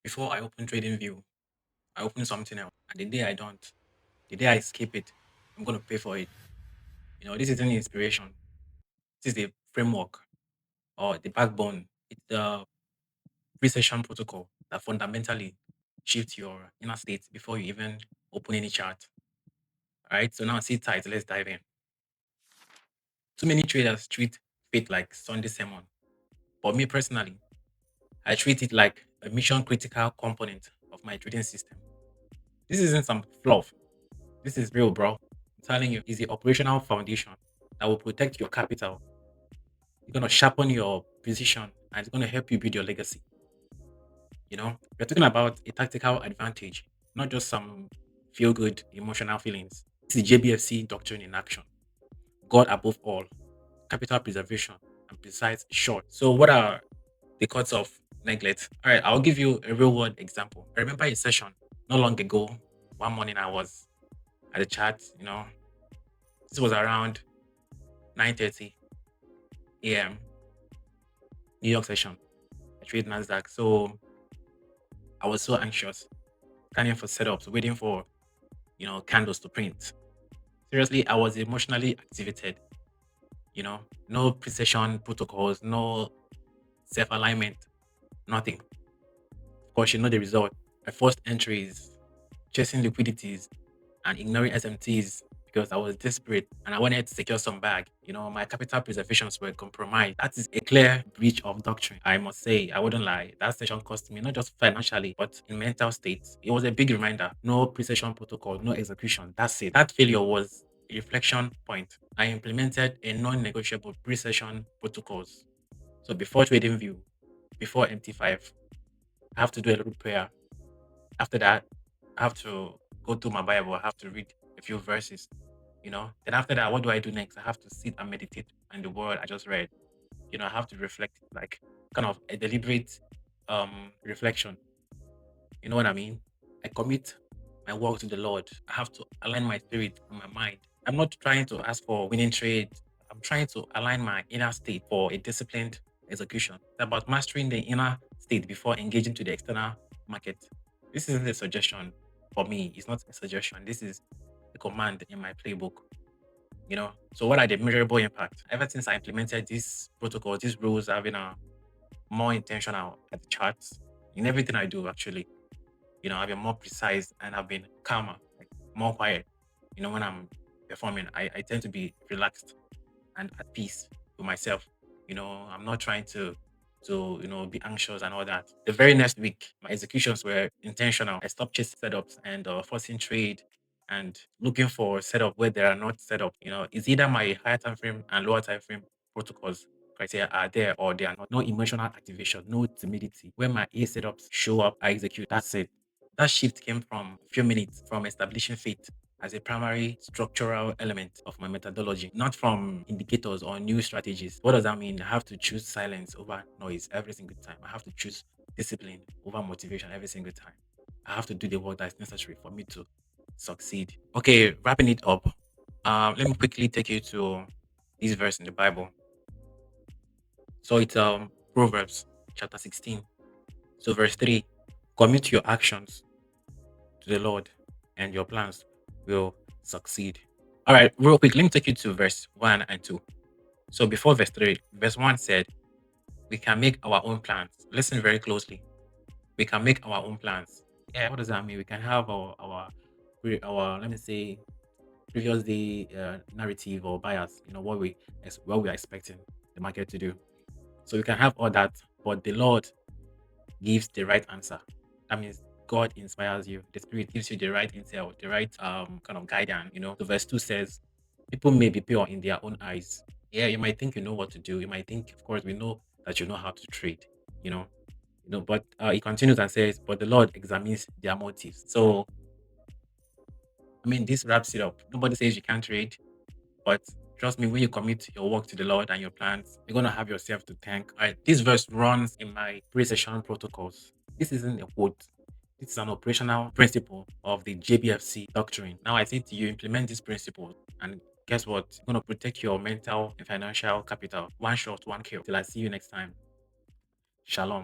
Before I open TradingView, I open something else. And the day I don't, the day I skip it, I'm gonna pay for it. This isn't inspiration. This is the framework or the backbone. It's the pre-session protocol that fundamentally shifts your inner state before you even open any chart. All right. So now sit tight. Let's dive in. Too many traders treat faith like Sunday sermon. But me personally, I treat it like a mission critical component of my trading system. This isn't some fluff. This is real, bro. I'm telling you, it's the operational foundation that will protect your capital. It's gonna sharpen your position and it's gonna help you build your legacy. We're talking about a tactical advantage, not just some feel good emotional feelings. This is JBFC doctrine in action. God above all, capital preservation, and precise short. So, what are the cuts of neglect? All right, I'll give you a real world example. I remember a session not long ago. One morning I was at the chat, this was around 9:30 a.m. New York session. I trade Nasdaq. So I was so anxious, scanning for setups, waiting for candles to print. Seriously, I was emotionally activated. No precision protocols, no self-alignment, nothing. Of course, you know the result. My first entry is chasing liquidities and ignoring SMTs because I was desperate and I wanted to secure some bag. My capital preservations were compromised. That is a clear breach of doctrine. I must say, I wouldn't lie. That session cost me not just financially, but in mental states. It was a big reminder. No precision protocol, no execution. That's it. That failure was a reflection point. I implemented a non-negotiable pre-session protocols. So before trading view, before MT5, I have to do a little prayer. After that, I have to go through my Bible. I have to read a few verses. Then after that, what do I do next? I have to sit and meditate on the word I just read. I have to reflect, like kind of a deliberate reflection. You know what I mean? I commit my work to the Lord. I have to align my spirit and my mind. I'm not trying to ask for winning trade. I'm trying to align my inner state for a disciplined execution. It's about mastering the inner state before engaging to the external market. This isn't a suggestion for me. It's not a suggestion. This is a command in my playbook. So what are the measurable impact? Ever since I implemented these protocols, these rules, I've been more intentional at the charts in everything I do actually. I've been more precise and I've been calmer, like more quiet. When I'm performing, I tend to be relaxed and at peace with myself. I'm not trying to be anxious and all that. The very next week, my executions were intentional. I stopped chasing setups and forcing trade and looking for setup where there are not setup. It's either my higher time frame and lower time frame protocols criteria are there or they are not. No emotional activation, no timidity. When my A setups show up, I execute. That's it. That shift came from a few minutes from establishing faith as a primary structural element of my methodology, not from indicators or new strategies. What does that mean? I have to choose silence over noise every single time. I have to choose discipline over motivation every single time. I have to do the work that's necessary for me to succeed. Okay, wrapping it up. Let me quickly take you to this verse in the Bible. So it's Proverbs chapter 16. So verse 3. Commit your actions to the Lord and your plans will succeed. All right, real quick, let me take you to verse 1 and 2. So before verse 3, verse 1 said, we can make our own plans. Listen very closely. We can make our own plans. Yeah, what does that mean? We can have our let me say previous day narrative or bias, what we are expecting the market to do. So we can have all that, but the Lord gives the right answer. That means God inspires you. The Spirit gives you the right intel, the right kind of guidance. The verse 2 says, people may be pure in their own eyes. Yeah, you might think you know what to do. You might think, of course, we know that you know how to trade, you know, but he continues and says, but the Lord examines their motives. So, I mean, this wraps it up. Nobody says you can't trade, but trust me, when you commit your work to the Lord and your plans, you're gonna have yourself to thank. All right, this verse runs in my pre-session protocols. This isn't a quote. This is an operational principle of the JBFC doctrine. Now I say to you, implement this principle, and guess what? You're gonna protect your mental and financial capital. One shot, one kill. Till I see you next time. Shalom.